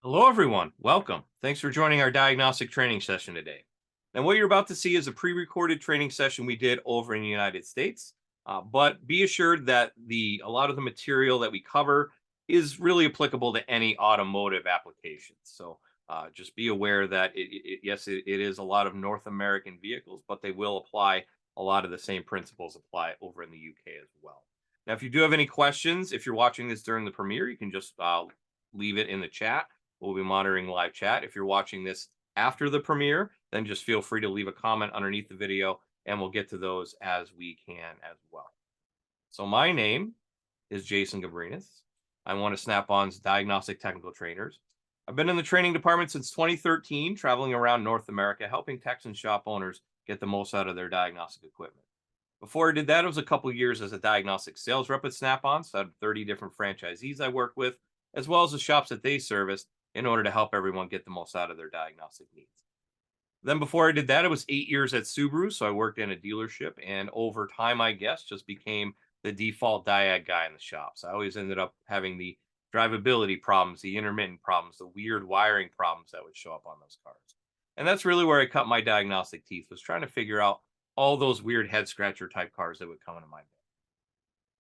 Hello, everyone. Welcome. Thanks for joining our diagnostic training session today. And what you're about to see is a pre-recorded training session we did over in the United States. But be assured that a lot of the material that we cover is really applicable to any automotive application. So just be aware that yes, it is a lot of North American vehicles, but they will apply a lot of the same principles apply over in the UK as well. Now, if you do have any questions, if you're watching this during the premiere, you can just leave it in the chat. We'll be monitoring live chat. If you're watching this after the premiere, then just feel free to leave a comment underneath the video and we'll get to those as we can as well. So my name is Jason Gabrenas. I'm one of Snap-on's diagnostic technical trainers. I've been in the training department since 2013, traveling around North America, helping techs and shop owners get the most out of their diagnostic equipment. Before I did that, it was a couple years as a diagnostic sales rep at Snap-on, so I had 30 different franchisees I worked with, as well as the shops that they serviced, in order to help everyone get the most out of their diagnostic needs. Then before I did that, it was 8 years at Subaru. So I worked in a dealership, and over time, I guess, just became the default diag guy in the shop. So I always ended up having the drivability problems, the intermittent problems, the weird wiring problems that would show up on those cars. And that's really where I cut my diagnostic teeth, was trying to figure out all those weird head scratcher type cars that would come into my bed.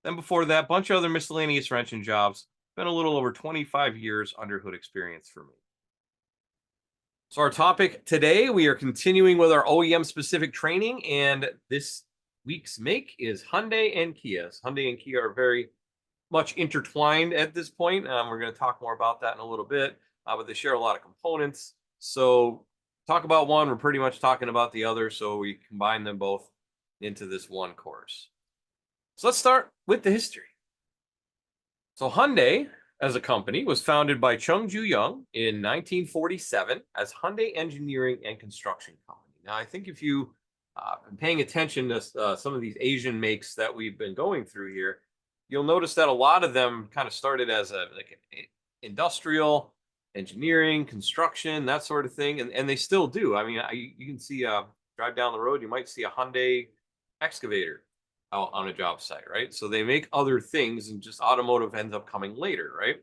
Then before that, a bunch of other miscellaneous wrenching jobs. Been a little over 25 years under hood experience for me. So our topic today, we are continuing with our OEM-specific training, and this week's make is Hyundai and Kia. Hyundai and Kia are very much intertwined at this point. We're going to talk more about that in a little bit, but they share a lot of components. So talk about one, we're pretty much talking about the other, so we combine them both into this one course. So let's start with the history. So Hyundai, as a company, was founded by Chung Ju Young in 1947 as Hyundai Engineering and Construction Company. Now, I think if you been paying attention to some of these Asian makes that we've been going through here, you'll notice that a lot of them kind of started as an industrial engineering, construction, that sort of thing, and they still do. I mean, you can see drive down the road, you might see a Hyundai excavator out on a job site, right? So they make other things, and just automotive ends up coming later, right?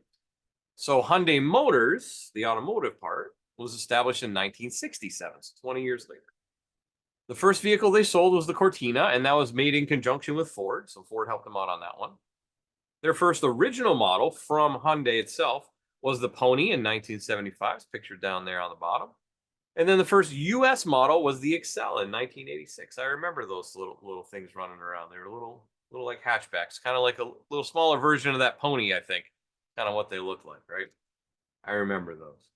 So Hyundai Motors, the automotive part, was established in 1967, so 20 years later. The first vehicle they sold was the Cortina, and that was made in conjunction with Ford, so Ford helped them out on that one. Their first original model from Hyundai itself was the Pony in 1975, it's pictured down there on the bottom. And then the first US model was the Excel in 1986. I remember those little things running around. They were little like hatchbacks, kind of like a little smaller version of that Pony, I think. Kind of what they look like, right? I remember those.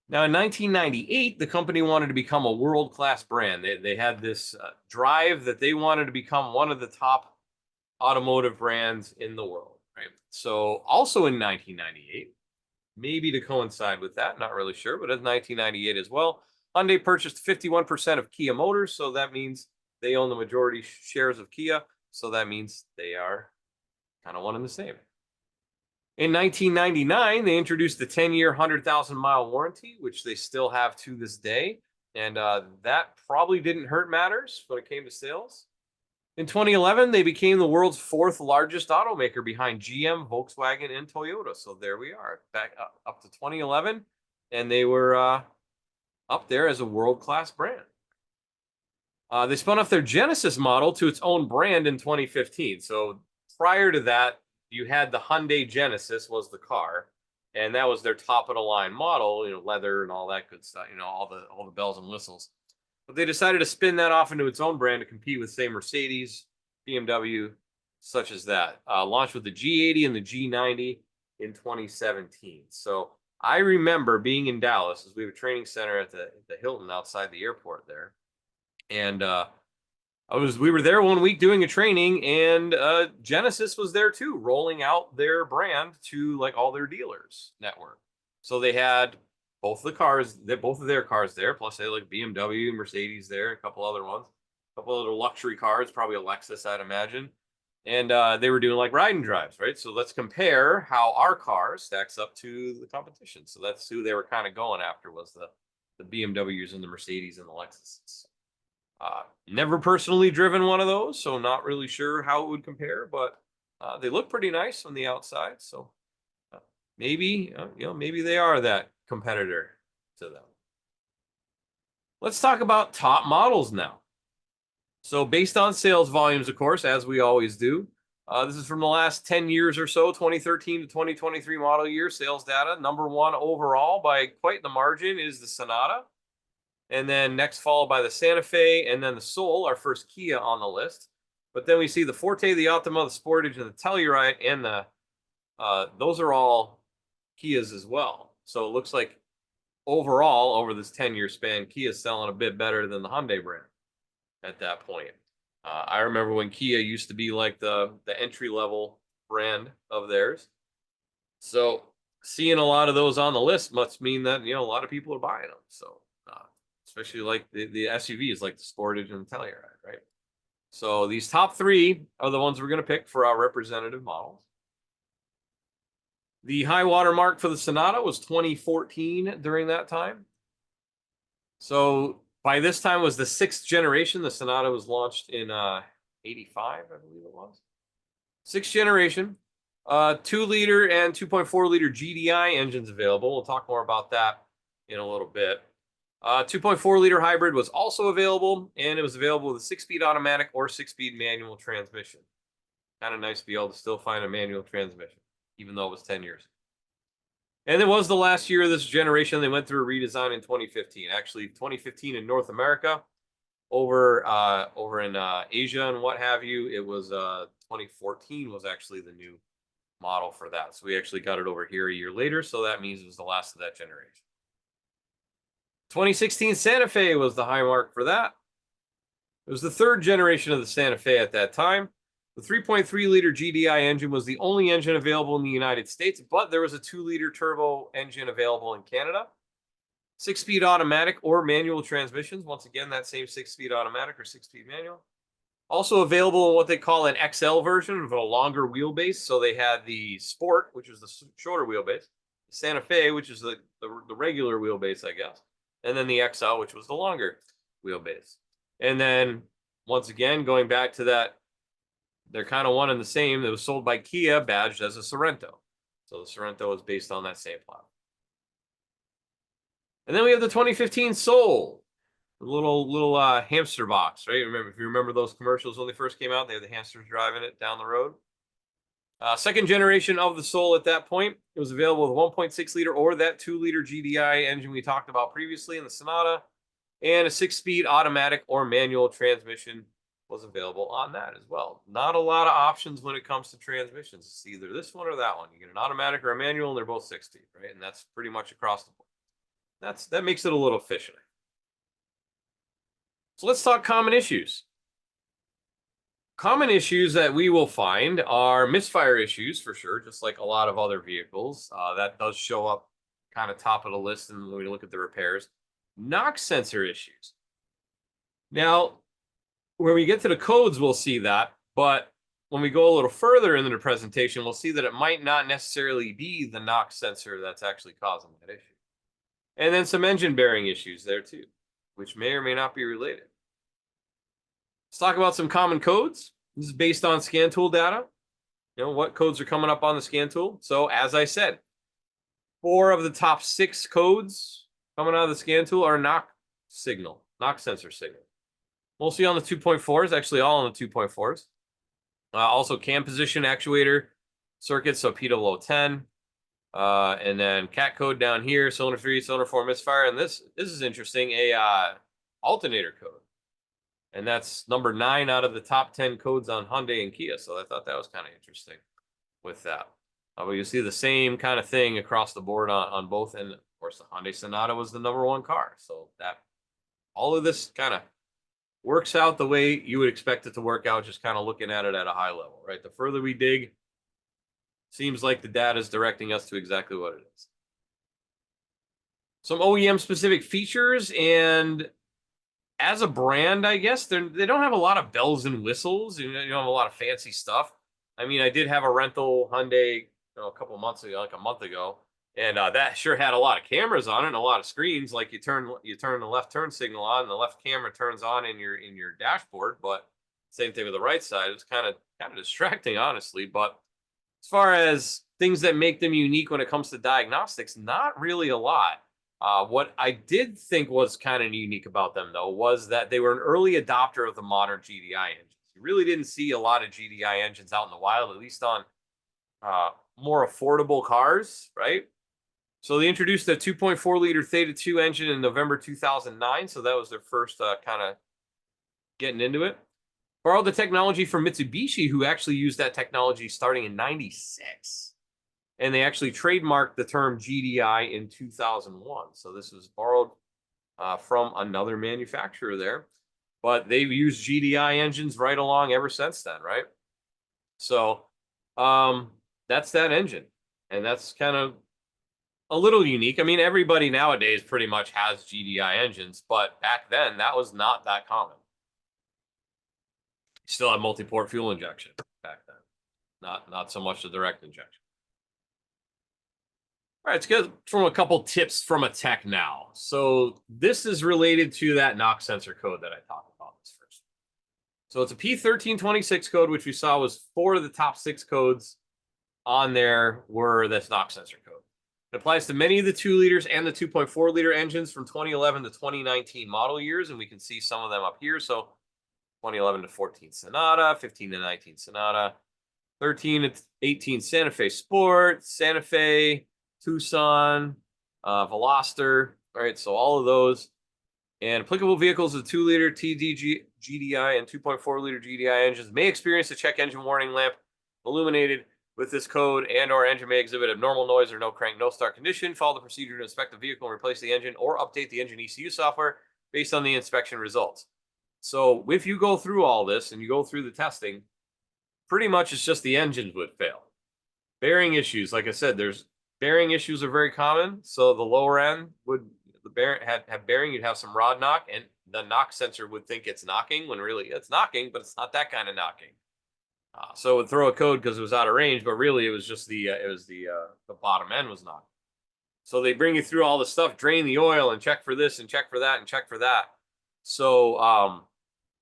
Now, in 1998, the company wanted to become a world-class brand. They had this drive that they wanted to become one of the top automotive brands in the world, right? So also in 1998, maybe to coincide with that, not really sure, but in 1998 as well, Hyundai purchased 51% of Kia Motors, so that means they own the majority shares of Kia, so that means they are kind of one and the same. In 1999, they introduced the 10-year, 100,000-mile warranty, which they still have to this day, and that probably didn't hurt matters when it came to sales. In 2011, they became the world's fourth largest automaker behind GM, Volkswagen, and Toyota. So there we are, back up to 2011, and they were up there as a world-class brand. They spun off their Genesis model to its own brand in 2015. So prior to that, you had the Hyundai Genesis was the car, and that was their top-of-the-line model, leather and all that good stuff, all the bells and whistles. But they decided to spin that off into its own brand to compete with, say, Mercedes, BMW, such as that. Launched with the G80 and the G90 in 2017. So I remember being in Dallas, as we have a training center at the Hilton outside the airport there. And we were there one week doing a training, and Genesis was there too, rolling out their brand to like all their dealers network. So they had both of their cars there, plus they like BMW, Mercedes there, a couple other ones, a couple other luxury cars, probably a Lexus, I'd imagine. And they were doing like ride and drives, right? So let's compare how our car stacks up to the competition. So that's who they were kind of going after, was the BMWs and the Mercedes and the Lexuses. Never personally driven one of those, so not really sure how it would compare, but they look pretty nice on the outside. So maybe, maybe they are that competitor to them. Let's talk about top models now. So based on sales volumes, of course, as we always do, this is from the last 10 years or so, 2013 to 2023 model year sales data. Number one overall by quite the margin is the Sonata. And then next followed by the Santa Fe and then the Soul, our first Kia on the list. But then we see the Forte, the Altima, the Sportage, and the Telluride, and those are all Kias as well. So it looks like overall, over this 10-year span, Kia's selling a bit better than the Hyundai brand at that point. I remember when Kia used to be like the entry level brand of theirs. So seeing a lot of those on the list must mean that a lot of people are buying them. So especially like the SUVs like the Sportage and the Telluride, right? So these top three are the ones we're going to pick for our representative models. The high water mark for the Sonata was 2014 during that time. So by this time was the 6th generation. The Sonata was launched in 85, I believe it was. 6th generation, 2-liter and 2.4-liter GDI engines available. We'll talk more about that in a little bit. 2.4-liter hybrid was also available, and it was available with a 6-speed automatic or 6-speed manual transmission. Kind of nice to be able to still find a manual transmission, even though it was 10 years. And it was the last year of this generation. They went through a redesign in 2015. Actually, 2015 in North America. Over in Asia and what have you, it was 2014 was actually the new model for that. So we actually got it over here a year later. So that means it was the last of that generation. 2016 Santa Fe was the high mark for that. It was the 3rd generation of the Santa Fe at that time. The 3.3-liter GDI engine was the only engine available in the United States, but there was a 2-liter turbo engine available in Canada. 6-speed automatic or manual transmissions. Once again, that same 6-speed automatic or 6-speed manual. Also available in what they call an XL version of a longer wheelbase. So they had the Sport, which is the shorter wheelbase, the Santa Fe, which is the regular wheelbase, I guess, and then the XL, which was the longer wheelbase. And then once again, going back to that, they're kind of one and the same. It was sold by Kia, badged as a Sorento. So the Sorento is based on that same platform. And then we have the 2015 Soul, the little hamster box, right? If you remember those commercials when they first came out, they had the hamsters driving it down the road. 2nd generation of the Soul at that point. It was available with 1.6-liter or that 2-liter GDI engine we talked about previously in the Sonata, and a 6-speed automatic or manual transmission was available on that as well. Not a lot of options when it comes to transmissions. It's either this one or that one. You get an automatic or a manual, and they're both 6-speed, right? And that's pretty much across the board. That makes it a little efficient. So let's talk common issues. Common issues that we will find are misfire issues for sure, just like a lot of other vehicles. That does show up kind of top of the list and when we look at the repairs. Knock sensor issues. Now, when we get to the codes, we'll see that. But when we go a little further into the presentation, we'll see that it might not necessarily be the knock sensor that's actually causing that issue. And then some engine bearing issues there too, which may or may not be related. Let's talk about some common codes. This is based on scan tool data. What codes are coming up on the scan tool. So as I said, 4 of the top 6 codes coming out of the scan tool are knock sensor signal. Mostly on the 2.4s, actually all on the 2.4s. Also cam position actuator circuits, so P0010. And then cat code down here, cylinder 3, cylinder 4 misfire. And this is interesting, a alternator code. And that's number 9 out of the top 10 codes on Hyundai and Kia. So I thought that was kind of interesting with that. But you see the same kind of thing across the board on both. And of course, the Hyundai Sonata was the number 1 car. So that all of this kind of works out the way you would expect it to work out, just kind of looking at it at a high level, right? The further we dig, seems like the data is directing us to exactly what it is. Some OEM-specific features, and as a brand, I guess, they don't have a lot of bells and whistles. You don't have a lot of fancy stuff. I mean, I did have a rental Hyundai a couple months ago, like a month ago, and that sure had a lot of cameras on it and a lot of screens. Like you turn the left turn signal on, and the left camera turns on in your dashboard. But same thing with the right side. It's kind of distracting, honestly. But As far as things that make them unique when it comes to diagnostics, not really a lot. What I did think was kind of unique about them, though, was that they were an early adopter of the modern GDI engines. You really didn't see a lot of GDI engines out in the wild, at least on more affordable cars, right? So they introduced a 2.4 liter Theta 2 engine in November 2009. So that was their first kind of getting into it. Borrowed the technology from Mitsubishi, who actually used that technology starting in 96. And they actually trademarked the term GDI in 2001. So this was borrowed from another manufacturer there. But they've used GDI engines right along ever since then, right? So that's that engine. And that's kind of a little unique. I mean, everybody nowadays pretty much has GDI engines, but back then that was not that common. You still had multi-port fuel injection back then, not so much the direct injection. All right, let's get from a couple tips from a tech now. So this is related to that knock sensor code that I talked about this first. So it's a P1326 code, which we saw was 4 of the top 6 codes on there were this knock sensor code. It applies to many of the 2 liters and the 2.4 liter engines from 2011 to 2019 model years, and we can see some of them up here. So 2011 to 14 Sonata, 15 to 19 Sonata, 13 to 18 Santa Fe Sport, Santa Fe, Tucson, Veloster. All right, so all of those. And applicable vehicles with 2 liter TDG GDI and 2.4 liter GDI engines may experience a check engine warning lamp illuminated with this code, and or engine may exhibit abnormal noise or no crank, no start condition. Follow the procedure to inspect the vehicle and replace the engine or update the engine ECU software based on the inspection results. So if you go through all this and you go through the testing, pretty much it's just the engines would fail. Bearing issues, like I said, there's bearing issues are very common. So the lower end would the bearing have bearing, you'd have some rod knock, and the knock sensor would think it's knocking when really it's knocking, but it's not that kind of knocking. So it would throw a code because it was out of range, but really it was just the bottom end was knocking. So they bring you through all the stuff, drain the oil, and check for this and check for that and check for that. So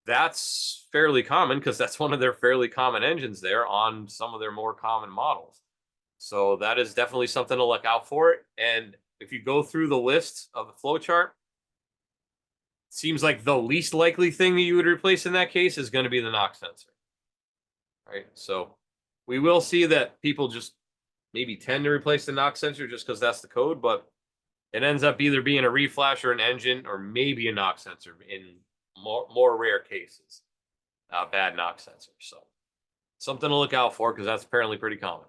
that's fairly common because that's one of their fairly common engines there on some of their more common models. So that is definitely something to look out for. And if you go through the list of the flow chart, it seems like the least likely thing that you would replace in that case is going to be the knock sensor. Right. So we will see that people just maybe tend to replace the knock sensor just because that's the code, but it ends up either being a reflash or an engine or maybe a knock sensor in more rare cases. Bad knock sensor. So something to look out for because that's apparently pretty common.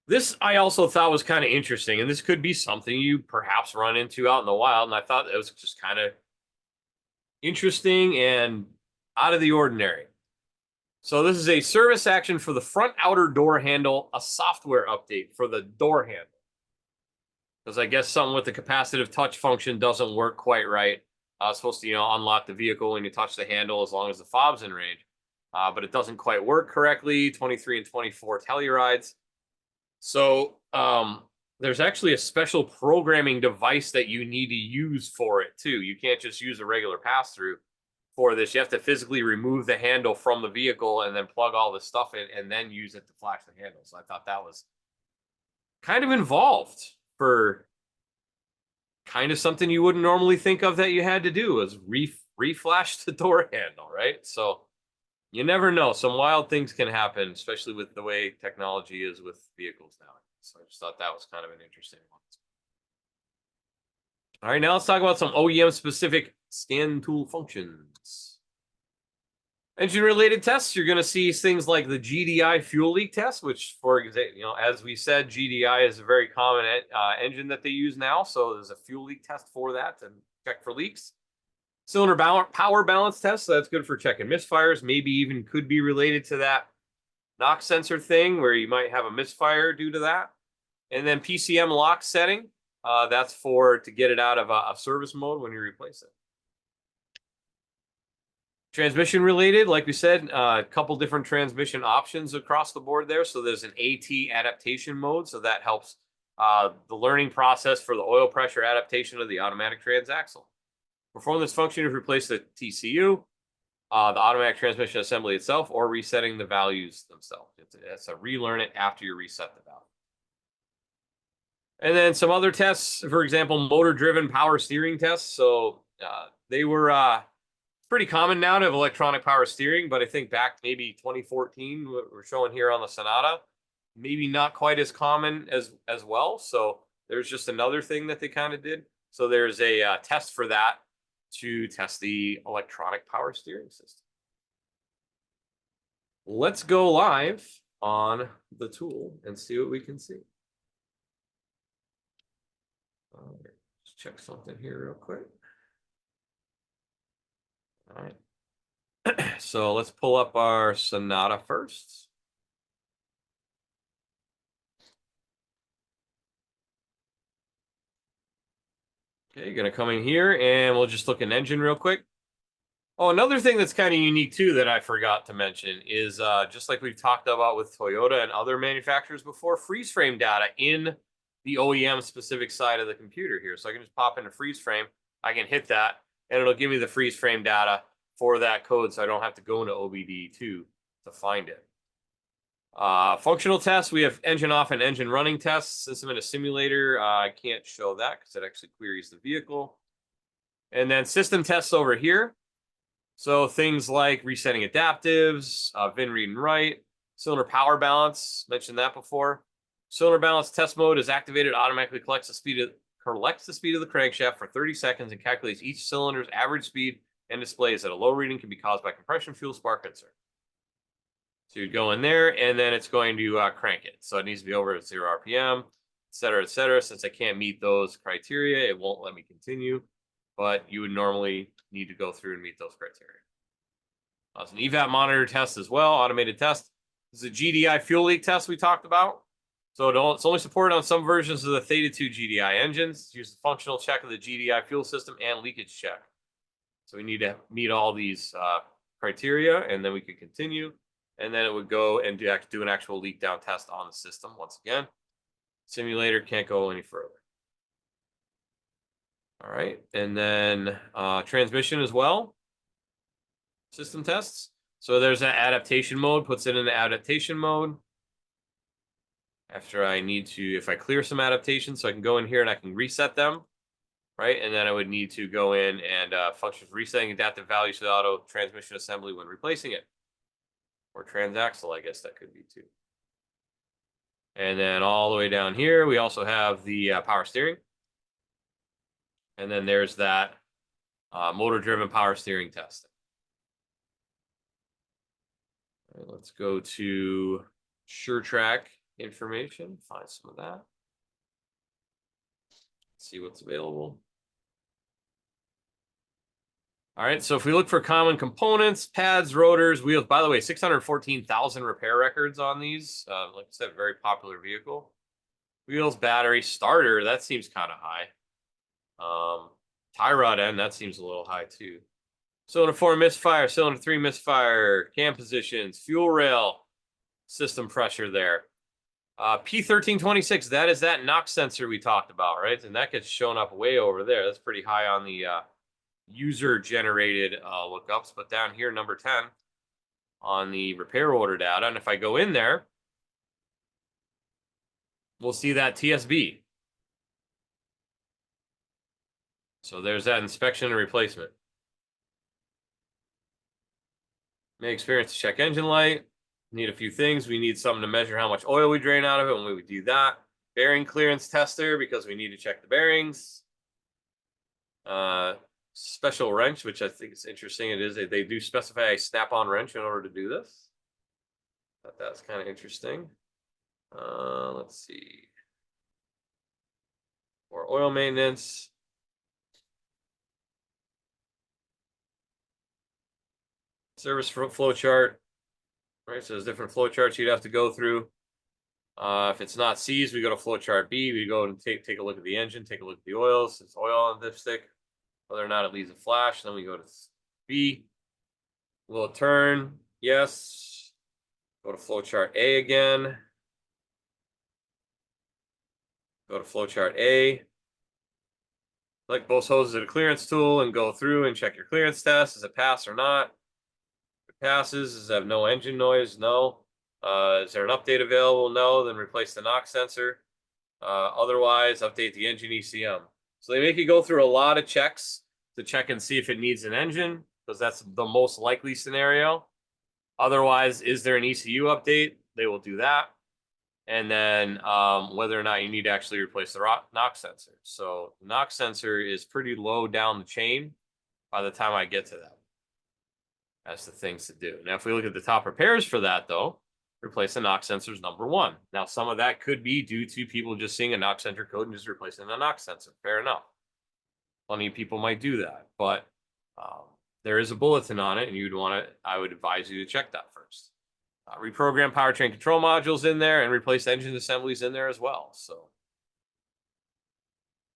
This I also thought was kind of interesting, and this could be something you perhaps run into out in the wild. And I thought it was just kind of interesting and out of the ordinary. So this is a service action for the front outer door handle, a software update for the door handle. Because I guess something with the capacitive touch function doesn't work quite right. It's supposed to, unlock the vehicle when you touch the handle as long as the fob's in range. But it doesn't quite work correctly. 23 and 24 Tellurides. So there's actually a special programming device that you need to use for it too. You can't just use a regular pass-through for this. You have to physically remove the handle from the vehicle and then plug all this stuff in and then use it to flash the handle. So I thought that was kind of involved for kind of something you wouldn't normally think of that you had to do is reflash the door handle, right? So you never know. Some wild things can happen, especially with the way technology is with vehicles now. So I just thought that was kind of an interesting one. All right, now let's talk about some OEM-specific scan tool functions. Engine-related tests, you're going to see things like the GDI fuel leak test, which, for example, as we said, GDI is a very common engine that they use now. So there's a fuel leak test for that to check for leaks. Cylinder power balance test, so that's good for checking misfires. Maybe even could be related to that knock sensor thing where you might have a misfire due to that. And then PCM lock setting, that's to get it out of a service mode when you replace it. Transmission related, like we said, a couple different transmission options across the board there. So there's an AT adaptation mode, so that helps the learning process for the oil pressure adaptation of the automatic transaxle. Perform this function to replace the TCU. the automatic transmission assembly itself or resetting the values themselves. It's a relearn it after you reset the value. And then some other tests, for example, motor-driven power steering tests. So they were pretty common now to have electronic power steering, but I think back maybe 2014, what we're showing here on the Sonata, maybe not quite as common as well. So there's just another thing that they kind of did. So there's a test for that to test the electronic power steering system. Let's go live on the tool and see what we can see. Let's check something here real quick. All right. So let's pull up our Sonata first. Okay, gonna come in here and we'll just look at engine real quick. Oh, another thing that's kind of unique too that I forgot to mention is just like we've talked about with Toyota and other manufacturers before, freeze frame data in the OEM specific side of the computer here. So I can just pop into freeze frame, I can hit that, and it'll give me the freeze frame data for that code, so I don't have to go into OBD2 to find it. Functional tests, we have engine off and engine running tests. Since I'm in a simulator, I can't show that because it actually queries the vehicle. And then system tests over here. So things like resetting adaptives, VIN read and write, cylinder power balance, mentioned that before. Cylinder balance test mode is activated, automatically collects the speed of the crankshaft for 30 seconds and calculates each cylinder's average speed and displays that a low reading can be caused by compression fuel spark insert. So you'd go in there and then it's going to crank it. So it needs to be over at 0 RPM, et cetera, et cetera. Since I can't meet those criteria, it won't let me continue, but you would normally need to go through and meet those criteria. It's an EVAP monitor test as well, automated test. This is a GDI fuel leak test we talked about. So it's only supported on some versions of the Theta 2 GDI engines. Use the functional check of the GDI fuel system and leakage check. So we need to meet all these criteria, and then we could continue. And then it would go and do an actual leak down test on the system. Once again, simulator can't go any further. All right, and then transmission as well. System tests. So there's an adaptation mode, puts it in the adaptation mode. After I need to, if I clear some adaptations, so I can go in here and I can reset them, right? And then I would need to go in and function resetting adaptive values to the auto transmission assembly when replacing it. Or transaxle, I guess that could be too. And then all the way down here, we also have the power steering. And then there's that motor-driven power steering testing. All right, let's go to SureTrack information, find some of that. See what's available. All right, so if we look for common components, pads, rotors, wheels, by the way, 614,000 repair records on these. Like I said, very popular vehicle. Wheels, battery, starter, that seems kind of high. Tie rod end, that seems a little high too. Cylinder 4 misfire, cylinder 3 misfire, cam positions, fuel rail, system pressure there. P1326, that is that knock sensor we talked about, right? And that gets shown up way over there. That's pretty high on the user-generated lookups. But down here, number 10, on the repair order data, and if I go in there, we'll see that TSB. So there's that inspection and replacement. May experience to check engine light. Need a few things. We need something to measure how much oil we drain out of it when we would do that. Bearing clearance tester because we need to check the bearings. Special wrench, which I think is interesting. It is they do specify a snap-on wrench in order to do this. Thought that's kind of interesting. Let's see. For oil maintenance. Service flow chart. Right, so there's different flow charts you'd have to go through. If it's not C's, we go to flow chart B. We go and take a look at the engine, take a look at the oils. It's oil on the dipstick. Whether or not it leaves a flash, then we go to B. Will it turn? Yes. Go to flow chart A again. Go to flow chart A. Select both hoses at a clearance tool and go through and check your clearance test. Does it pass or not? passes. Does it have no engine noise? No. Is there an update available? No. Then replace the knock sensor. Otherwise, update the engine ECM. So they make you go through a lot of checks to check and see if it needs an engine, because that's the most likely scenario. Otherwise, is there an ECU update? They will do that. And then whether or not you need to actually replace the knock sensor. So the knock sensor is pretty low down the chain by the time I get to that. That's the things to do. Now, if we look at the top repairs for that, though, replace the knock sensor is number one. Now, some of that could be due to people just seeing a knock sensor code and just replacing the knock sensor. Fair enough. Plenty of people might do that, but there is a bulletin on it, and you'd want to. I would advise you to check that first. Reprogram powertrain control modules in there and replace engine assemblies in there as well. So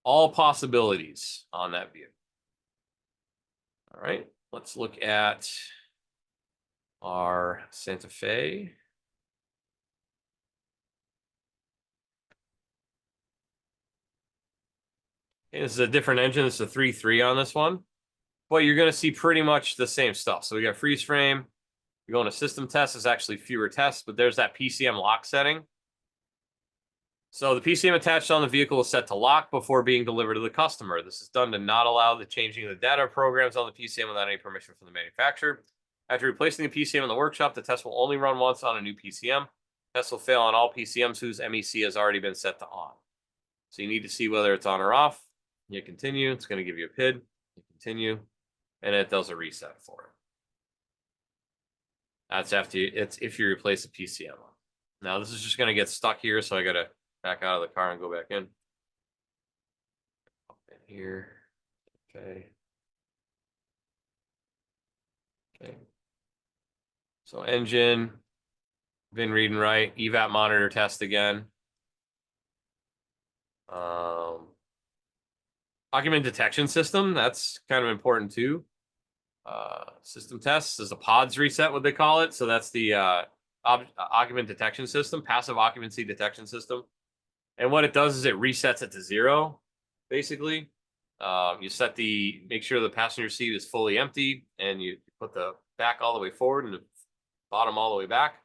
all possibilities on that vehicle. All right, let's look at our Santa Fe. Okay, this is a different engine. This is a 3.3 on this one, but you're going to see pretty much the same stuff. So we got freeze frame. You're going to system tests. There's actually fewer tests, but there's that PCM lock setting. So the PCM attached on the vehicle is set to lock before being delivered to the customer. This is done to not allow the changing of the data programs on the PCM without any permission from the manufacturer. After replacing the PCM in the workshop, the test will only run once on a new PCM. Tests will fail on all PCMs whose MEC has already been set to on. So you need to see whether it's on or off. You continue. It's going to give you a PID. You continue, and it does a reset for it. That's after it's if you replace the PCM. Now this is just going to get stuck here, so I got to back out of the car and go back in. Up in here. Okay. Okay. So engine, VIN read and write, evap monitor test again. Occupant detection system, that's kind of important too. System tests is a PODS reset, what they call it. So that's the occupant detection system, passive occupancy detection system. And what it does is it resets it to 0, basically. You set make sure the passenger seat is fully empty, and you put the back all the way forward and the bottom all the way back,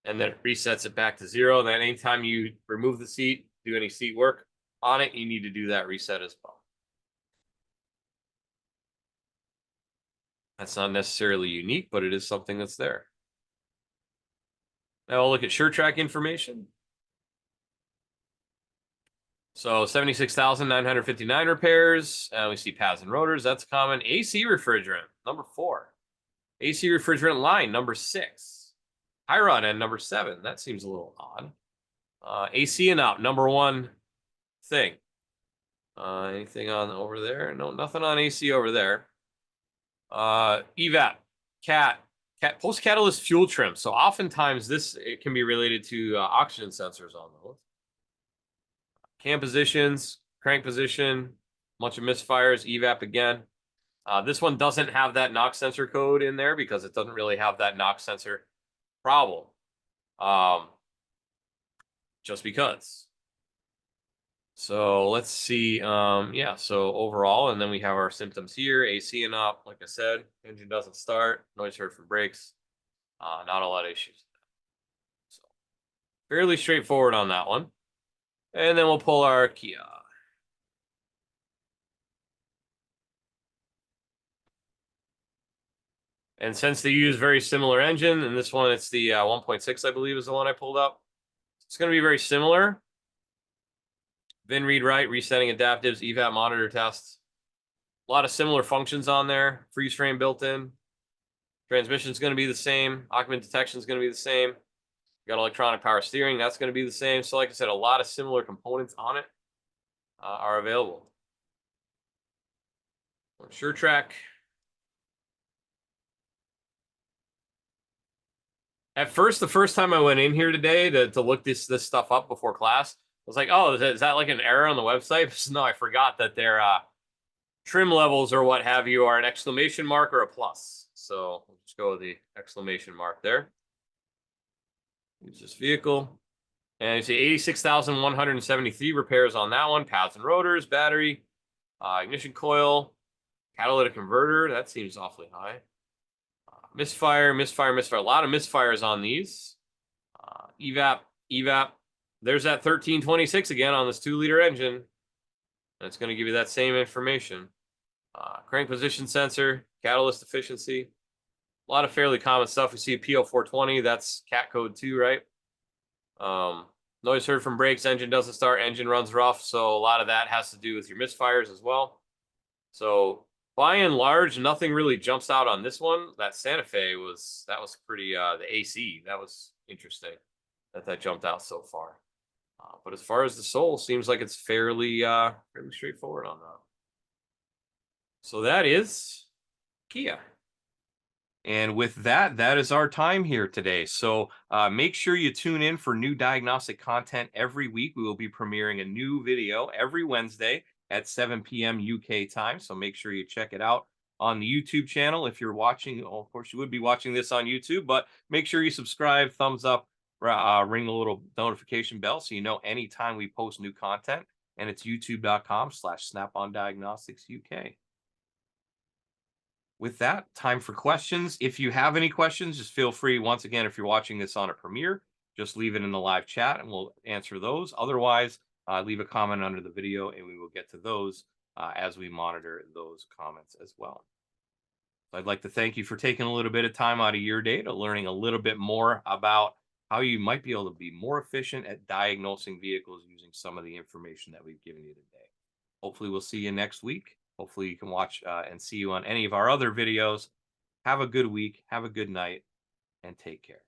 and then it resets it back to 0. And then anytime you remove the seat, do any seat work on it, you need to do that reset as well. That's not necessarily unique, but it is something that's there. Now we'll look at SureTrack information. So 76,959 repairs. We see pads and rotors. That's common. AC refrigerant, number 4. AC refrigerant line, number 6. High rod end, number 7. That seems a little odd. AC and up, number 1 thing. Anything on over there? No, nothing on AC over there. evap, post catalyst fuel trim. So oftentimes it can be related to oxygen sensors on those. Cam positions, crank position, bunch of misfires, evap again. This one doesn't have that knock sensor code in there because it doesn't really have that knock sensor problem. Just because. So let's see. Yeah, so overall, and then we have our symptoms here. AC and up, like I said, engine doesn't start, noise heard from brakes. Not a lot of issues. So fairly straightforward on that one. And then we'll pull our Kia. And since they use very similar engine, and this one, it's the 1.6, I believe, is the one I pulled up. It's going to be very similar. VIN read write, resetting adaptives, evap monitor tests. A lot of similar functions on there. Freeze frame built in. Transmission is going to be the same. Occupant detection is going to be the same. You got electronic power steering. That's going to be the same. So like I said, a lot of similar components on it are available. SureTrack. At first, the first time I went in here today to look this stuff up before class, I was like, oh, is that like an error on the website? No, I forgot that their trim levels or what have you are an exclamation mark or a plus. So we'll just go with the exclamation mark there. Use this vehicle. And you see 86,173 repairs on that one. Pads and rotors, battery, ignition coil, catalytic converter. That seems awfully high. Misfire, misfire, misfire. A lot of misfires on these. Evap, evap. There's that 1326 again on this 2-liter engine. That's going to give you that same information. Crank position sensor, catalyst efficiency. A lot of fairly common stuff. We see a PO420. That's cat code 2, right? Noise heard from brakes. Engine doesn't start. Engine runs rough. So a lot of that has to do with your misfires as well. So by and large, nothing really jumps out on this one. That Santa Fe was pretty. The AC, that was interesting that jumped out so far. But as far as the Soul, seems like it's fairly straightforward on that. So that is Kia. And with that, that is our time here today. So make sure you tune in for new diagnostic content every week. We will be premiering a new video every Wednesday at 7 p.m. UK time. So make sure you check it out on the YouTube channel. If you're watching, well, of course, you would be watching this on YouTube, but make sure you subscribe, thumbs up, ring the little notification bell so you know anytime we post new content. And it's youtube.com/SnapOnDiagnosticsUK. With that, time for questions. If you have any questions, just feel free. Once again, if you're watching this on a premiere, just leave it in the live chat and we'll answer those. Otherwise, leave a comment under the video and we will get to those as we monitor those comments as well. So I'd like to thank you for taking a little bit of time out of your day to learning a little bit more about how you might be able to be more efficient at diagnosing vehicles using some of the information that we've given you today. Hopefully, we'll see you next week. Hopefully, you can watch and see you on any of our other videos. Have a good week. Have a good night and take care.